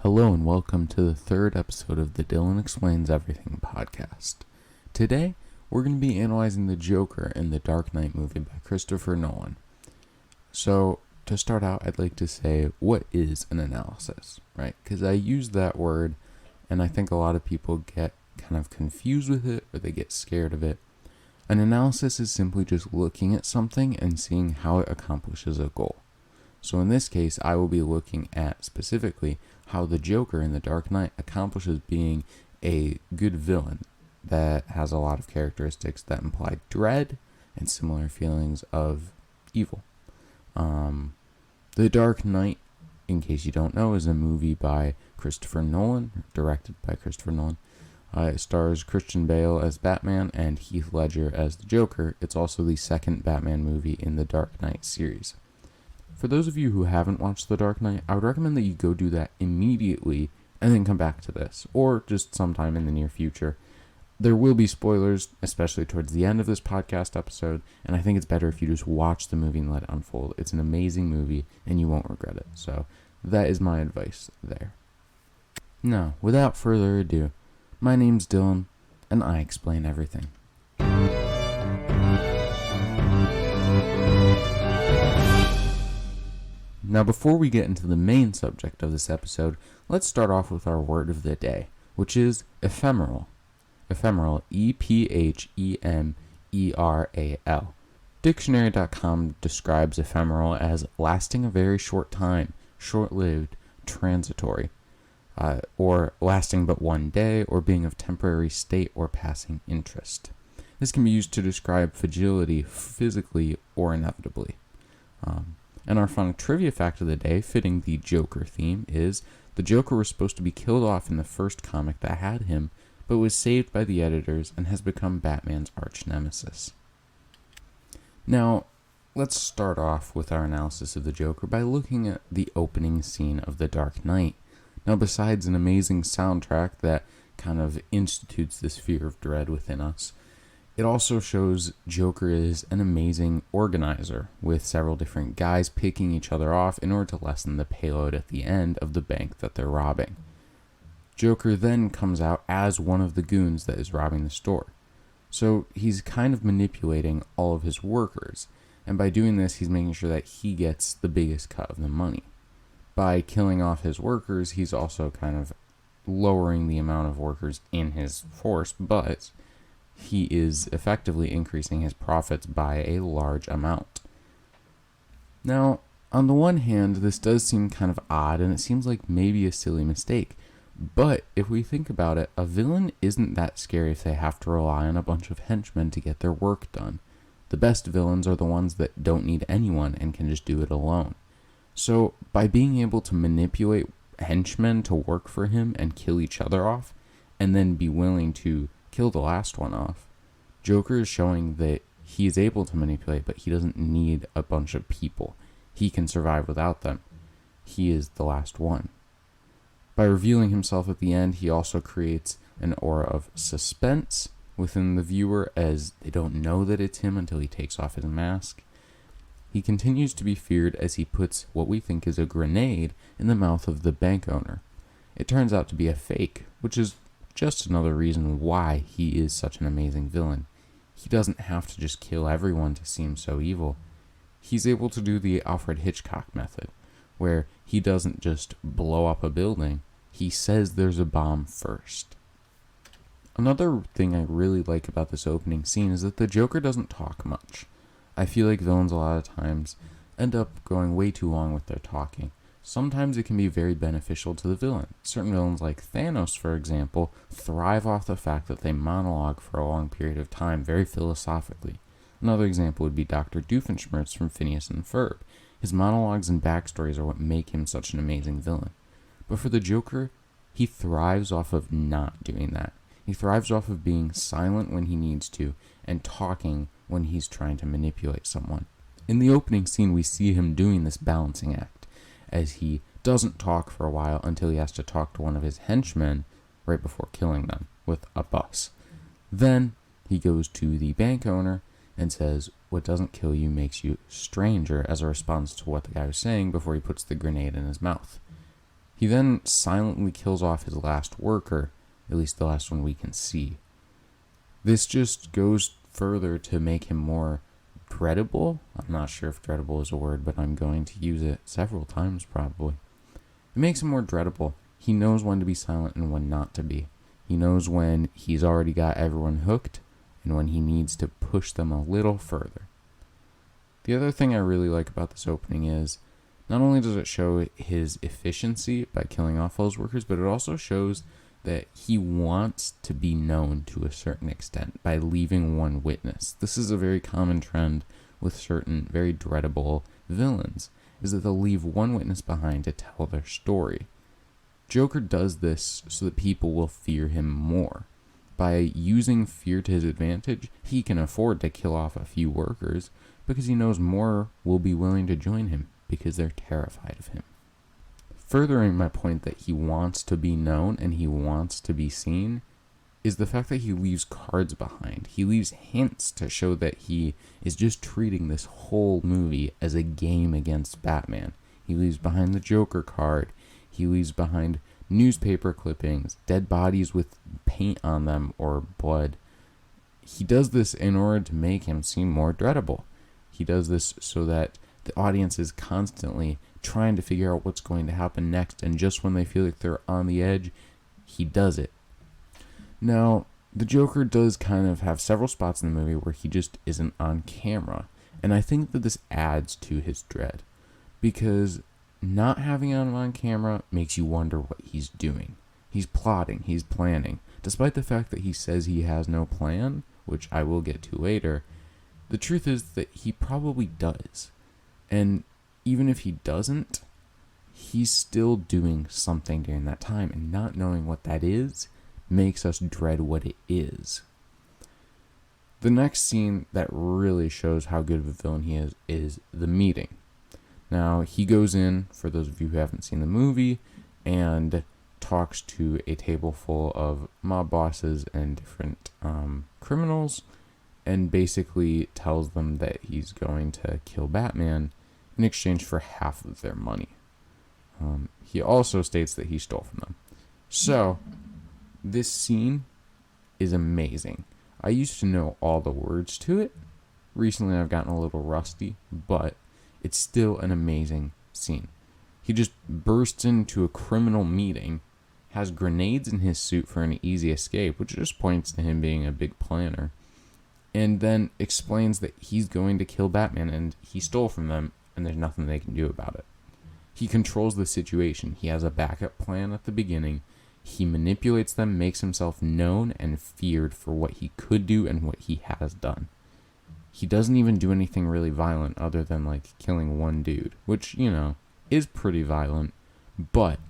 Hello and welcome to the third episode of the Dyllon Explains Everything Podcast. Today, we're going to be analyzing the Joker in the Dark Knight movie by Christopher Nolan. So, to start out, I'd like to say, what is an analysis, right? Because I use that word, and I think a lot of people get kind of confused with it, or they get scared of it. An analysis is simply just looking at something and seeing how it accomplishes a goal. So in this case, I will be looking at specifically how the Joker in The Dark Knight accomplishes being a good villain that has a lot of characteristics that imply dread and similar feelings of evil. The Dark Knight, in case you don't know, is a movie by Christopher Nolan, directed by Christopher Nolan. It stars Christian Bale as Batman and Heath Ledger as the Joker. It's also the second Batman movie in the Dark Knight series. For those of you who haven't watched The Dark Knight, I would recommend that you go do that immediately and then come back to this, or just sometime in the near future. There will be spoilers, especially towards the end of this podcast episode, and I think it's better if you just watch the movie and let it unfold. It's an amazing movie, and you won't regret it. So that is my advice there. Now, without further ado, my name's Dylan, and I explain everything. Now, before we get into the main subject of this episode, let's start off with our word of the day, which is ephemeral. Ephemeral, E-P-H-E-M-E-R-A-L. Dictionary.com describes ephemeral as lasting a very short time, short-lived, transitory, or lasting but one day, or being of temporary state or passing interest. This can be used to describe fragility physically or inevitably. And our fun trivia fact of the day, fitting the Joker theme, is the Joker was supposed to be killed off in the first comic that had him, but was saved by the editors and has become Batman's arch nemesis. Now, let's start off with our analysis of the Joker by looking at the opening scene of The Dark Knight. Now, besides an amazing soundtrack that kind of institutes this fear of dread within us, it also shows Joker is an amazing organizer, with several different guys picking each other off in order to lessen the payload at the end of the bank that they're robbing. Joker then comes out as one of the goons that is robbing the store. So he's kind of manipulating all of his workers, and by doing this, he's making sure that he gets the biggest cut of the money. By killing off his workers, he's also kind of lowering the amount of workers in his force, but he is effectively increasing his profits by a large amount. Now, on the one hand, this does seem kind of odd, and it seems like maybe a silly mistake. But if we think about it, a villain isn't that scary if they have to rely on a bunch of henchmen to get their work done. The best villains are the ones that don't need anyone and can just do it alone. So, by being able to manipulate henchmen to work for him and kill each other off, and then be willing to kill the last one off, Joker is showing that he is able to manipulate, but he doesn't need a bunch of people. He can survive without them. He is the last one. By revealing himself at the end, he also creates an aura of suspense within the viewer, as they don't know that it's him until he takes off his mask. He continues to be feared as he puts what we think is a grenade in the mouth of the bank owner. It turns out to be a fake, which is just another reason why he is such an amazing villain. He doesn't have to just kill everyone to seem so evil. He's able to do the Alfred Hitchcock method, where he doesn't just blow up a building, he says there's a bomb first. Another thing I really like about this opening scene is that the Joker doesn't talk much. I feel like villains a lot of times end up going way too long with their talking. Sometimes it can be very beneficial to the villain. Certain villains like Thanos, for example, thrive off the fact that they monologue for a long period of time, very philosophically. Another example would be Dr. Doofenshmirtz from Phineas and Ferb. His monologues and backstories are what make him such an amazing villain. But for the Joker, he thrives off of not doing that. He thrives off of being silent when he needs to, and talking when he's trying to manipulate someone. In the opening scene, we see him doing this balancing act, as he doesn't talk for a while until he has to talk to one of his henchmen right before killing them with a bus. Then he goes to the bank owner and says, "What doesn't kill you makes you stranger," as a response to what the guy was saying before he puts the grenade in his mouth. He then silently kills off his last worker, at least the last one we can see. This just goes further to make him more dreadable. I'm not sure if dreadable is a word, but I'm going to use it several times probably. It makes him more dreadable. He knows when to be silent and when not to be. He knows when he's already got everyone hooked and when he needs to push them a little further. The other thing I really like about this opening is not only does it show his efficiency by killing off those workers, but it also shows that he wants to be known to a certain extent by leaving one witness. This is a very common trend with certain very dreadable villains, is that they'll leave one witness behind to tell their story. Joker does this so that people will fear him more. By using fear to his advantage, he can afford to kill off a few workers because he knows more will be willing to join him because they're terrified of him. Furthering my point that he wants to be known and he wants to be seen is the fact that he leaves cards behind. He leaves hints to show that he is just treating this whole movie as a game against Batman. He leaves behind the Joker card. He leaves behind newspaper clippings, dead bodies with paint on them or blood. He does this in order to make him seem more dreadable. He does this so that the audience is constantly trying to figure out what's going to happen next, and just when they feel like they're on the edge, he does it. Now, the Joker does kind of have several spots in the movie where he just isn't on camera, and I think that this adds to his dread, because not having him on camera makes you wonder what he's doing. He's plotting, he's planning. Despite the fact that he says he has no plan, which I will get to later, the truth is that he probably does. And even if he doesn't, he's still doing something during that time, and not knowing what that is makes us dread what it is. The next scene that really shows how good of a villain he is the meeting. Now, he goes in, for those of you who haven't seen the movie, and talks to a table full of mob bosses and different criminals, and basically tells them that he's going to kill Batman in exchange for half of their money. He also states that he stole from them. So, this scene is amazing. I used to know all the words to it. Recently I've gotten a little rusty, but it's still an amazing scene. He just bursts into a criminal meeting, has grenades in his suit for an easy escape, which just points to him being a big planner, and then explains that he's going to kill Batman and he stole from them and there's nothing they can do about it. He controls the situation. He has a backup plan at the beginning. He manipulates them, makes himself known and feared for what he could do and what he has done. He doesn't even do anything really violent other than like killing one dude, which, you know, is pretty violent, but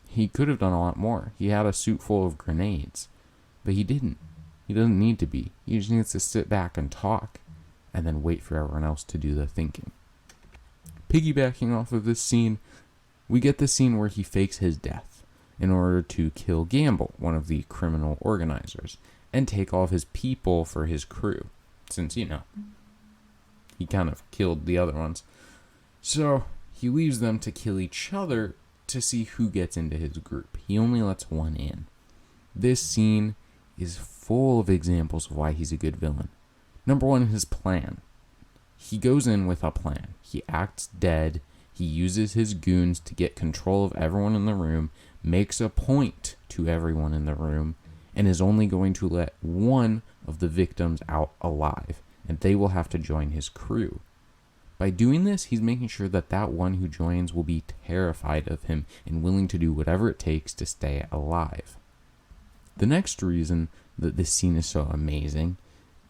he could have done a lot more. He had a suit full of grenades, but he didn't. He doesn't need to be. He just needs to sit back and talk and then wait for everyone else to do the thinking. Piggybacking off of this scene, we get the scene where he fakes his death in order to kill Gamble, one of the criminal organizers, and take all of his people for his crew, since, you know, he kind of killed the other ones. So he leaves them to kill each other to see who gets into his group. He only lets one in. This scene is full of examples of why he's a good villain. Number one, his plan. He goes in with a plan. He acts dead. He uses his goons to get control of everyone in the room, makes a point to everyone in the room, and is only going to let one of the victims out alive, and they will have to join his crew. By doing this, he's making sure that that one who joins will be terrified of him and willing to do whatever it takes to stay alive. The next reason that this scene is so amazing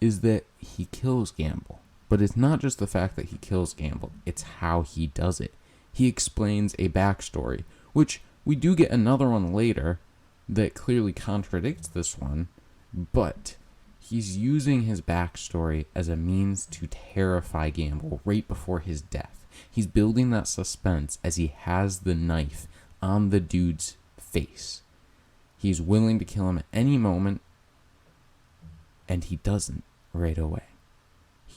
is that he kills Gamble. But it's not just the fact that he kills Gamble, it's how he does it. He explains a backstory, which we do get another one later that clearly contradicts this one, but he's using his backstory as a means to terrify Gamble right before his death. He's building that suspense as he has the knife on the dude's face. He's willing to kill him at any moment, and he doesn't right away.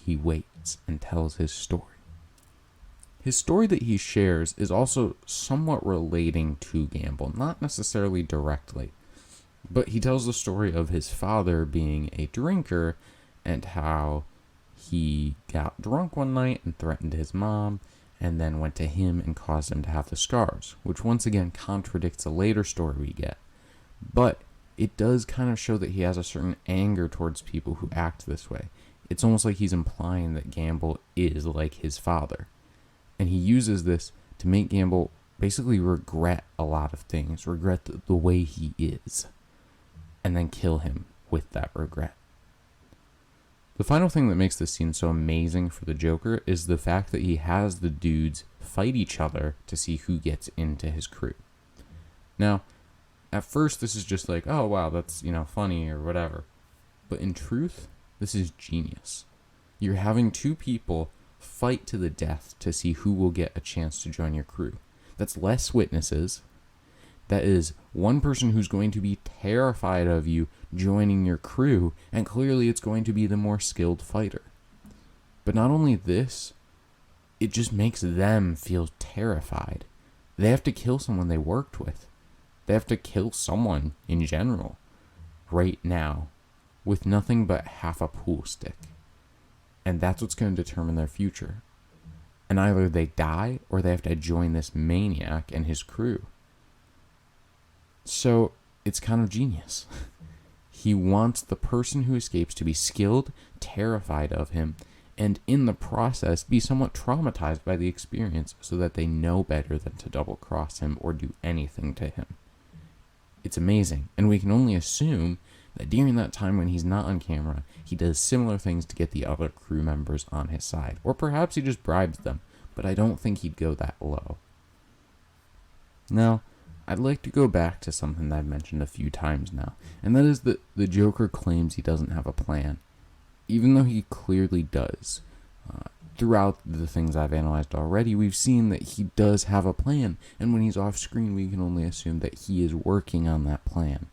He waits and tells his story. His story that he shares is also somewhat relating to Gamble, not necessarily directly. But he tells the story of his father being a drinker and how he got drunk one night and threatened his mom and then went to him and caused him to have the scars, which once again contradicts a later story we get. But it does kind of show that he has a certain anger towards people who act this way. It's almost like he's implying that Gamble is like his father. And he uses this to make Gamble basically regret a lot of things, regret the way he is, and then kill him with that regret. The final thing that makes this scene so amazing for the Joker is the fact that he has the dudes fight each other to see who gets into his crew. Now, at first this is just like, oh wow, that's, funny or whatever. But in truth, this is genius. You're having two people fight to the death to see who will get a chance to join your crew. That's less witnesses. That is one person who's going to be terrified of you joining your crew, and clearly it's going to be the more skilled fighter. But not only this, it just makes them feel terrified. They have to kill someone they worked with. They have to kill someone in general right now with nothing but half a pool stick. And that's what's going to determine their future. And either they die or they have to join this maniac and his crew. So it's kind of genius. He wants the person who escapes to be skilled, terrified of him, and in the process be somewhat traumatized by the experience so that they know better than to double cross him or do anything to him. It's amazing, and we can only assume that during that time when he's not on camera, he does similar things to get the other crew members on his side. Or perhaps he just bribes them, but I don't think he'd go that low. Now, I'd like to go back to something that I've mentioned a few times now, and that is that the Joker claims he doesn't have a plan, even though he clearly does. Throughout the things I've analyzed already, we've seen that he does have a plan, and when he's off screen, we can only assume that he is working on that plan.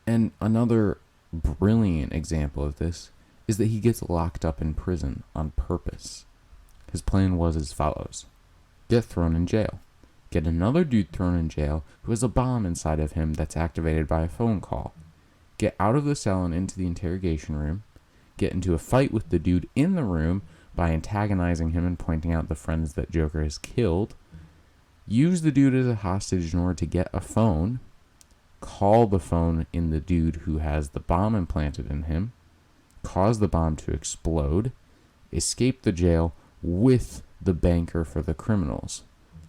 And another brilliant example of this is that he gets locked up in prison on purpose. His plan was as follows: get thrown in jail. Get another dude thrown in jail who has a bomb inside of him that's activated by a phone call. Get out of the cell and into the interrogation room. Get into a fight with the dude in the room by antagonizing him and pointing out the friends that Joker has killed. Use the dude as a hostage in order to get a phone. Call the phone in the dude who has the bomb implanted in him. Cause the bomb to explode. Escape the jail with the banker for the criminals.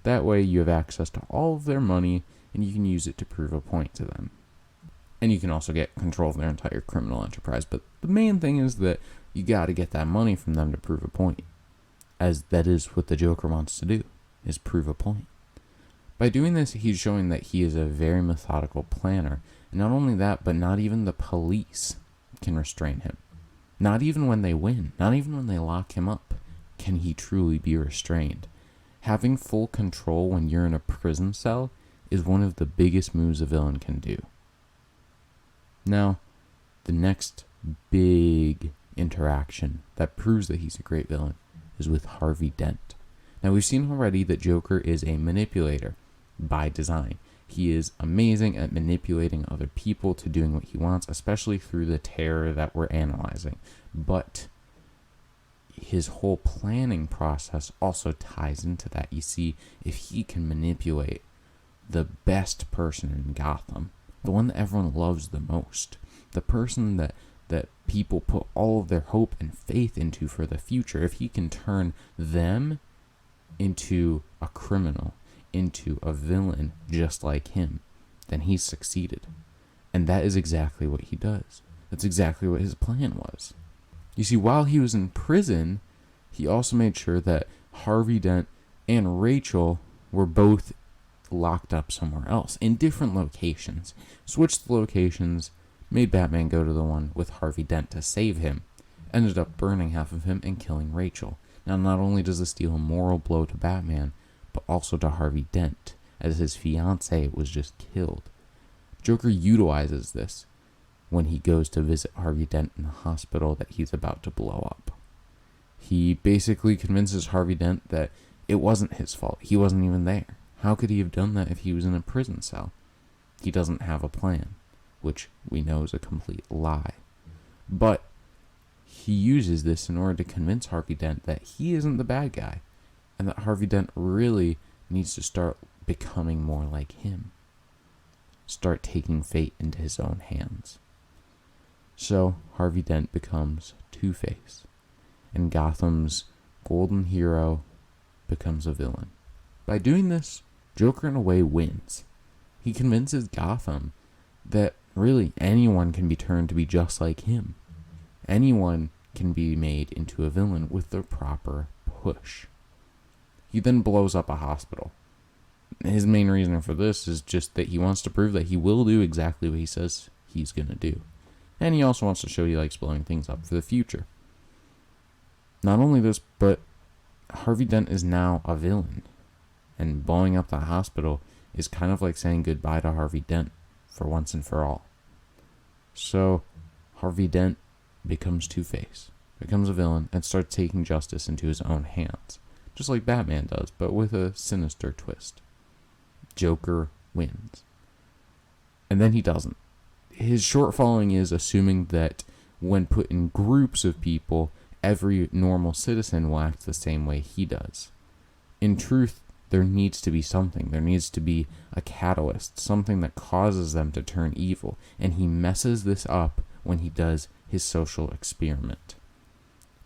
That way you have access to all of their money and you can use it to prove a point to them. And you can also get control of their entire criminal enterprise. But the main thing is that you got to get that money from them to prove a point. As that is what the Joker wants to do, is prove a point. By doing this, he's showing that he is a very methodical planner. And not only that, but not even the police can restrain him. Not even when they win, not even when they lock him up, can he truly be restrained. Having full control when you're in a prison cell is one of the biggest moves a villain can do. Now, the next big interaction that proves that he's a great villain is with Harvey Dent. Now, we've seen already that Joker is a manipulator by design. He is amazing at manipulating other people to doing what he wants, especially through the terror that we're analyzing. But his whole planning process also ties into that. You see, if he can manipulate the best person in Gotham, the one that everyone loves the most, the person that people put all of their hope and faith into for the future, if he can turn them into a criminal, into a villain just like him, then he's succeeded. And that is exactly what he does. That's exactly what his plan was. You see, while he was in prison, he also made sure that Harvey Dent and Rachel were both locked up somewhere else in different locations. Switched the locations, made Batman go to the one with Harvey Dent to save him, ended up burning half of him and killing Rachel. Now, not only does this deal a moral blow to Batman, but also to Harvey Dent, as his fiancée was just killed. Joker utilizes this when he goes to visit Harvey Dent in the hospital that he's about to blow up. He basically convinces Harvey Dent that it wasn't his fault. He wasn't even there. How could he have done that if he was in a prison cell? He doesn't have a plan, which we know is a complete lie. But he uses this in order to convince Harvey Dent that he isn't the bad guy, and that Harvey Dent really needs to start becoming more like him. Start taking fate into his own hands. So Harvey Dent becomes Two-Face, and Gotham's golden hero becomes a villain. By doing this, Joker in a way wins. He convinces Gotham that really anyone can be turned to be just like him. Anyone can be made into a villain with the proper push. He then blows up a hospital. His main reason for this is just that he wants to prove that he will do exactly what he says he's going to do. And he also wants to show he likes blowing things up for the future. Not only this, but Harvey Dent is now a villain. And blowing up the hospital is kind of like saying goodbye to Harvey Dent for once and for all. So Harvey Dent becomes Two-Face, becomes a villain, and starts taking justice into his own hands. Just like Batman does, but with a sinister twist. Joker wins. And then he doesn't. His shortfalling is assuming that when put in groups of people, every normal citizen will act the same way he does. In truth, there needs to be something. There needs to be a catalyst, something that causes them to turn evil. And he messes this up when he does his social experiment.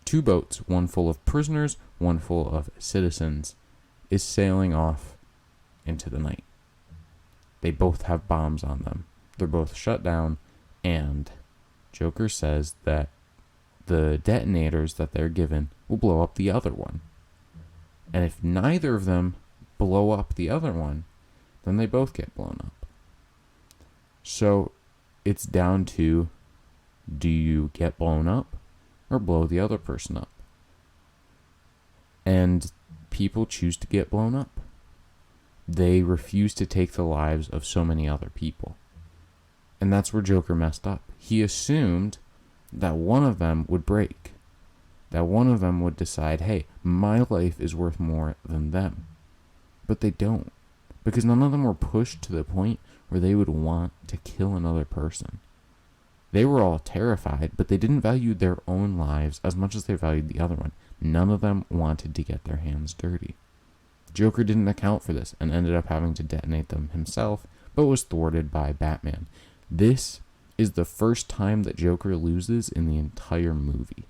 2 boats, one full of prisoners, one full of citizens, is sailing off into the night. They both have bombs on them. They're both shut down, and Joker says that the detonators that they're given will blow up the other one. And if neither of them blow up the other one, then they both get blown up. So it's down to, do you get blown up or blow the other person up? And people choose to get blown up. They refuse to take the lives of so many other people. And that's where Joker messed up. He assumed that one of them would break. That one of them would decide, hey, my life is worth more than them. But they don't. Because none of them were pushed to the point where they would want to kill another person. They were all terrified, but they didn't value their own lives as much as they valued the other one. None of them wanted to get their hands dirty. Joker didn't account for this and ended up having to detonate them himself, but was thwarted by Batman. This is the first time that Joker loses in the entire movie.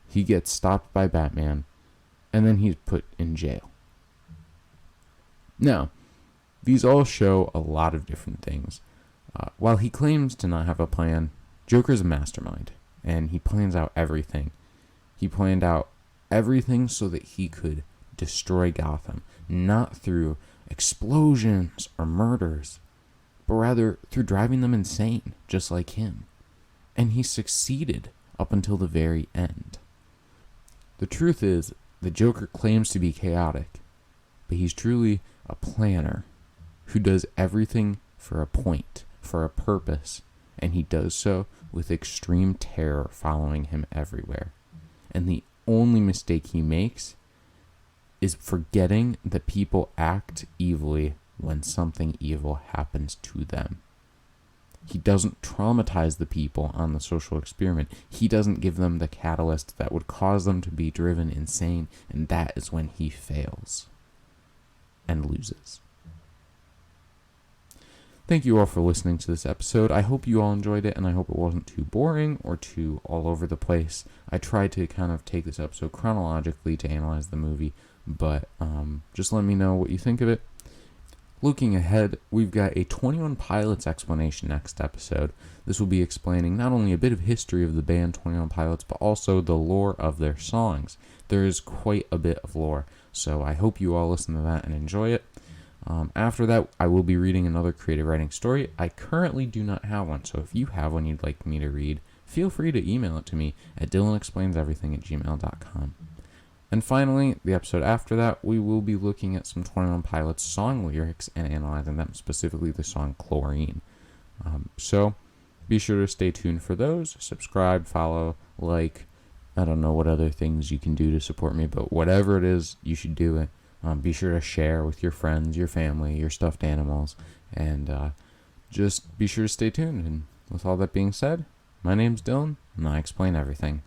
He gets stopped by Batman, and then he's put in jail. Now, these all show a lot of different things. While he claims to not have a plan, Joker's a mastermind, and he plans out everything. He planned out everything so that he could destroy Gotham, not through explosions or murders, but rather through driving them insane, just like him. And he succeeded up until the very end. The truth is, the Joker claims to be chaotic, but he's truly a planner who does everything for a point, for a purpose, and he does so with extreme terror following him everywhere. And the only mistake he makes is forgetting that people act evilly when something evil happens to them. He doesn't traumatize the people on the social experiment. He doesn't give them the catalyst that would cause them to be driven insane, and that is when he fails and loses. Thank you all for listening to this episode. I hope you all enjoyed it, and I hope it wasn't too boring or too all over the place. I tried to kind of take this episode chronologically to analyze the movie, but just let me know what you think of it. Looking ahead, we've got a 21 Pilots explanation next episode. This will be explaining not only a bit of history of the band 21 Pilots, but also the lore of their songs. There is quite a bit of lore, so I hope you all listen to that and enjoy it. After that, I will be reading another creative writing story. I currently do not have one, so if you have one you'd like me to read, feel free to email it to me at dillonexplaineseverything@gmail.com. And finally, the episode after that, we will be looking at some 21 Pilots song lyrics and analyzing them, specifically the song Chlorine. So be sure to stay tuned for those. Subscribe, follow, like, I don't know what other things you can do to support me, but whatever it is, you should do it. Be sure to share with your friends, your family, your stuffed animals, and just be sure to stay tuned. And with all that being said, my name's Dylan, and I explain everything.